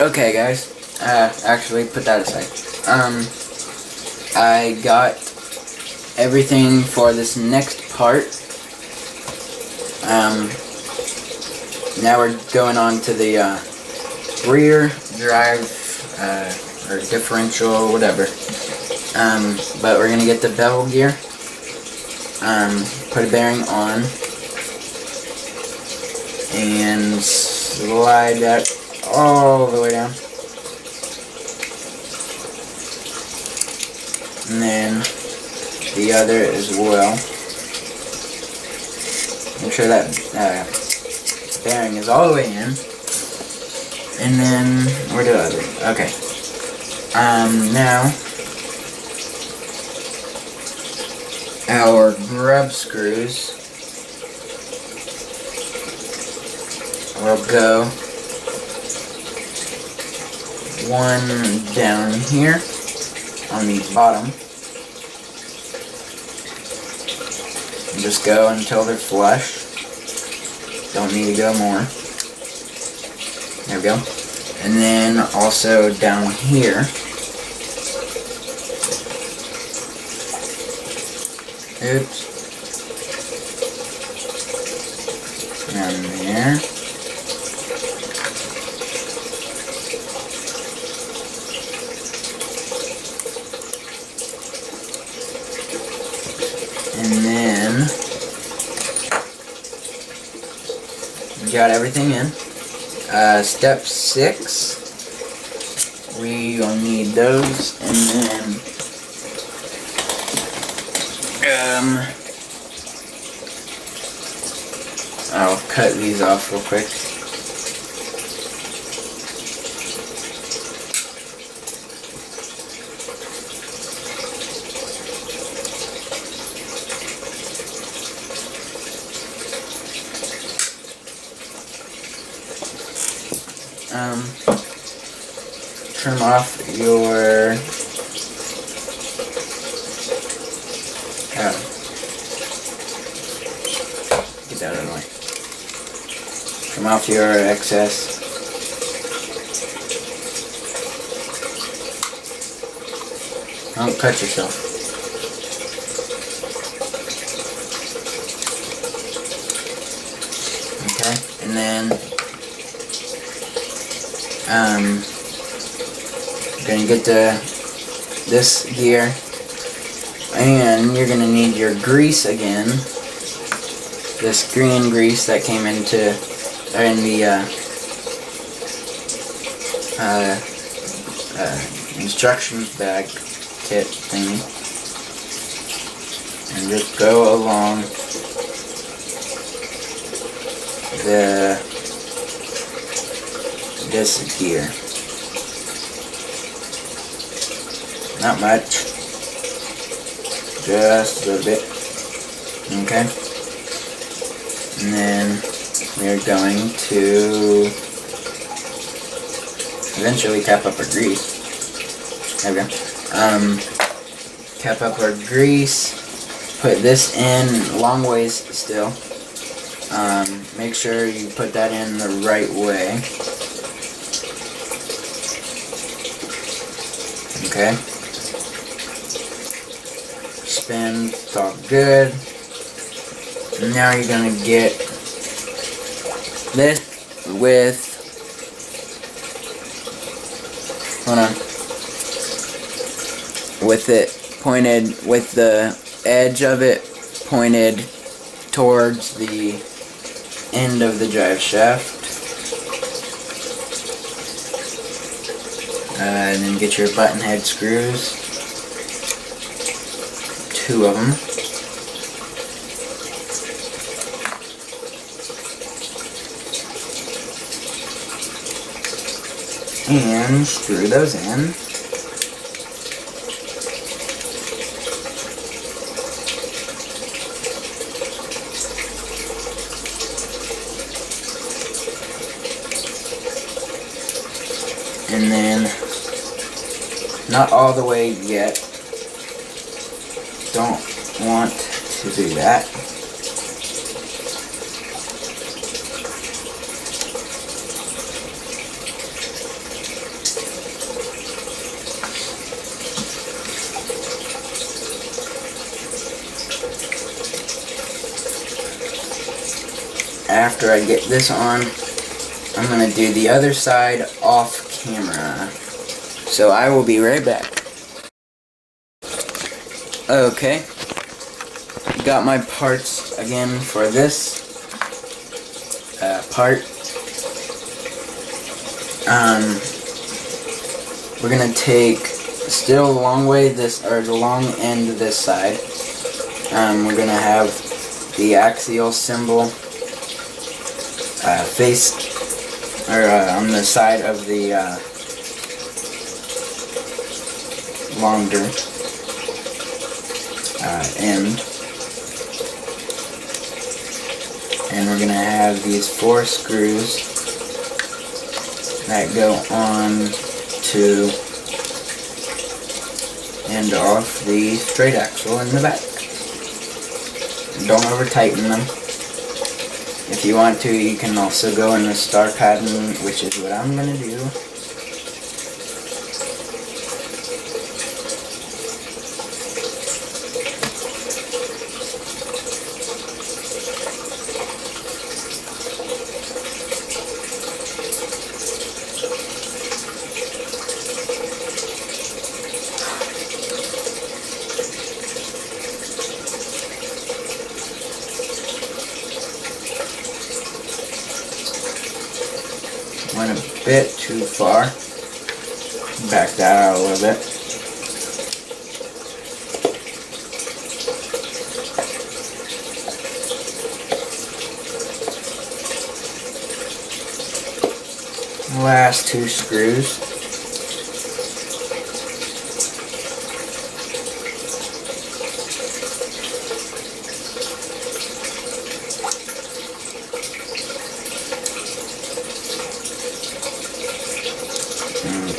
Okay, guys. Actually, put that aside. I got everything for this next part. Now we're going on to the rear drive or differential, whatever. But we're gonna get the bevel gear. Put a bearing on and slide that all the way down. And then the other as well. Make sure that bearing is all the way in. And then where do other? Okay. Now our grub screws will go one down here on the bottom. And just go until they're flush. Don't need to go more. There we go. And then also down here. Oops. Down there. And then we got everything in. Step 6, we will need those, and then I'll cut these off real quick. Trim off your get that out of the way. Trim off your excess. Don't cut yourself. Okay, and then you're gonna get this gear, and you're gonna need your grease again. This green grease that came in the instructions bag kit thingy, and just go along this gear. Not much, just a little bit. Okay, and then we're going to eventually cap up our grease. There we go. Cap up our grease. Put this in long ways still. Make sure you put that in the right way. Okay. Spin, it's all good. Now you're gonna get this with, hold on, with it pointed, with the edge of it pointed towards the end of the drive shaft. And then get your button head screws, 2 of them. And screw those in. And then, not all the way yet. Don't want to do that. after I get this on, I'm going to do the other side off camera. So I will be right back. Okay, got my parts again for this part. We're gonna take still the long way this, or the long end of this side. We're gonna have the axial symbol face, or on the side of the longer end, and we're gonna have these 4 screws that go on to end off the straight axle in the back. Don't over tighten them. If you want to, you can also go in the star pattern, which is what I'm gonna do. Went a bit too far. Back that out a little bit. Last 2 screws.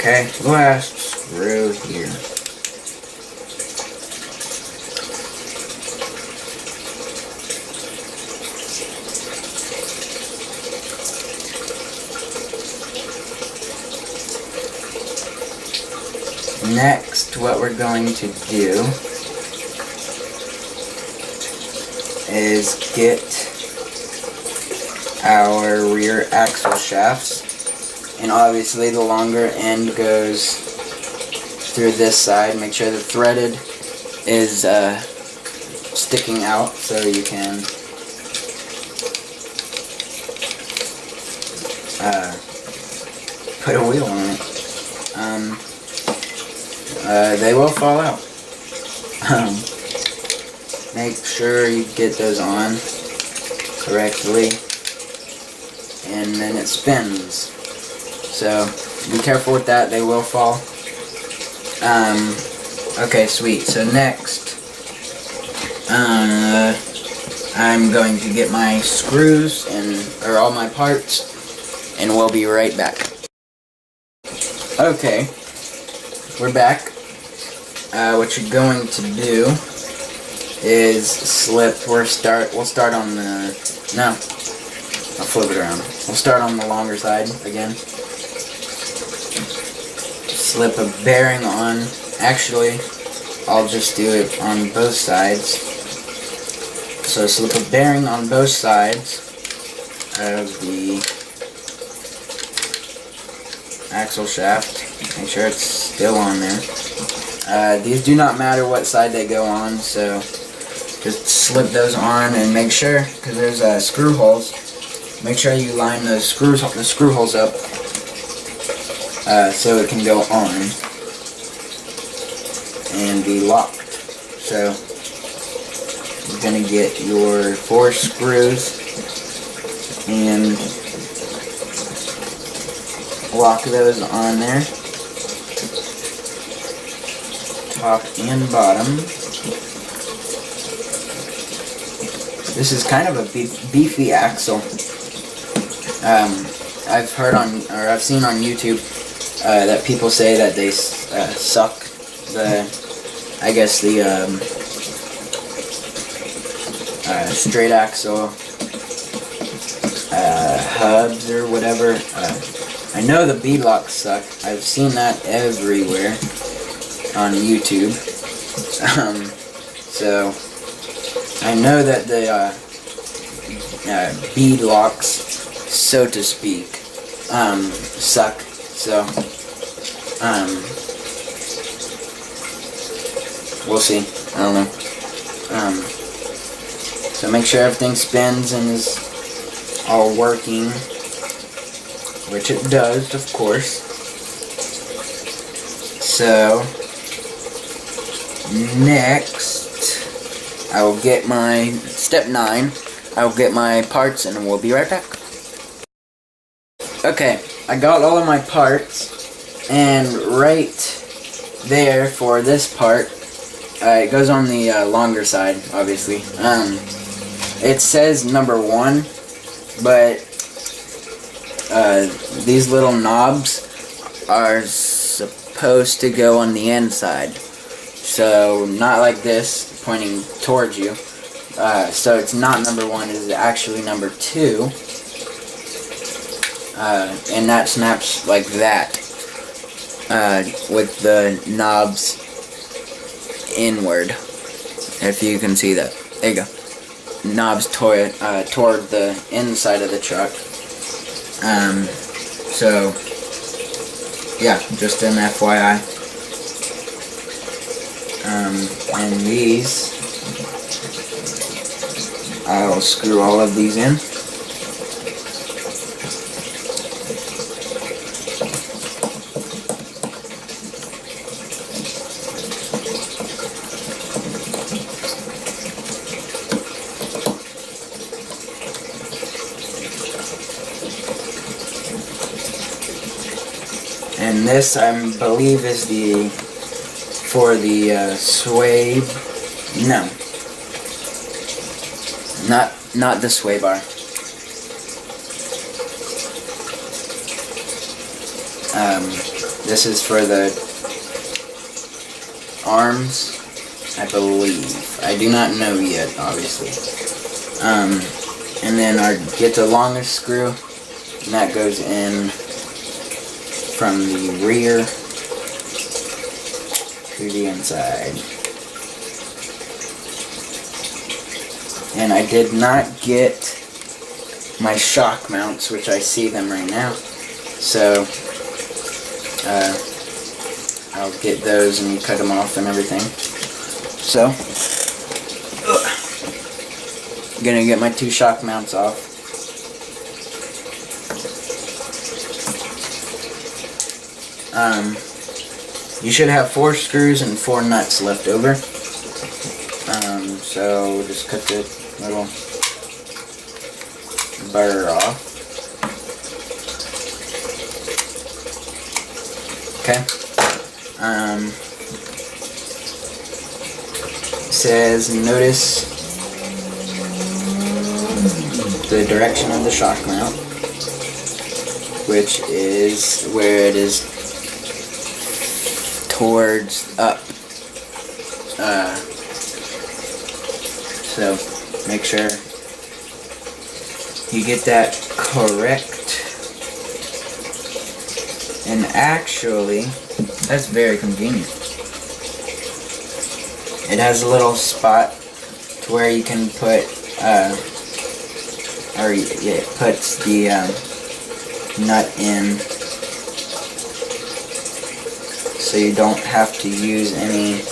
Okay, last screw here. Next, what we're going to do is get our rear axle shafts. And obviously the longer end goes through this side. Make sure the threaded is sticking out so you can put a wheel on it. They will fall out. Make sure you get those on correctly, and then it spins. So be careful with that, they will fall. Okay, sweet. So next, I'm going to get my screws or all my parts, and we'll be right back. Okay, we're back. What you're going to do is slip. We'll start on the. No, I'll flip it around. We'll start on the longer side again. Slip a bearing on. Actually, I'll just do it on both sides. So slip a bearing on both sides of the axle shaft. Make sure it's still on there. These do not matter what side they go on, so just slip those on and make sure, because there's screw holes, make sure you line the screw holes up so it can go on and be locked. So you're going to get your 4 screws and lock those on there, top and bottom. This is kind of a beefy axle. I've heard on, or I've seen on YouTube that people say that they suck the, I guess the straight axle hubs or whatever. I know the beadlocks suck. I've seen that everywhere on YouTube. So I know that the bead locks, so to speak, suck. So, we'll see. I don't know. So make sure everything spins and is all working, which it does, of course. So, next, I will get my, step 9, I will get my parts and we'll be right back. Okay, I got all of my parts, and right there for this part, it goes on the longer side, obviously. It says number 1, but these little knobs are supposed to go on the inside. So, not like this, pointing towards you. So it's not number 1, it is actually number 2. And that snaps like that. With the knobs inward. If you can see that. There you go. Knobs toward the inside of the truck. So, yeah, just an FYI. And these, I'll screw all of these in. And this, I believe, is for the sway. No, not the sway bar. This is for the arms, I believe. I do not know yet, obviously. And then I get the longest screw, and that goes in from the rear to the inside. And I did not get my shock mounts, which I see them right now. So, I'll get those and cut them off and everything. So, I'm gonna get my 2 shock mounts off. You should have 4 screws and 4 nuts left over. So just cut the little burr off. Okay. It says notice the direction of the shock mount, which is where it is towards up. So make sure you get that correct. And actually, that's very convenient. It has a little spot to where you can put, or it puts the nut in, so you don't have to use any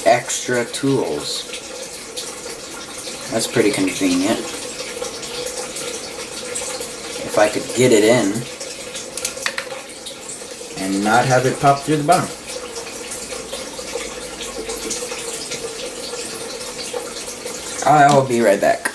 extra tools. That's pretty convenient. If I could get it in and not have it pop through the bottom. I will be right back.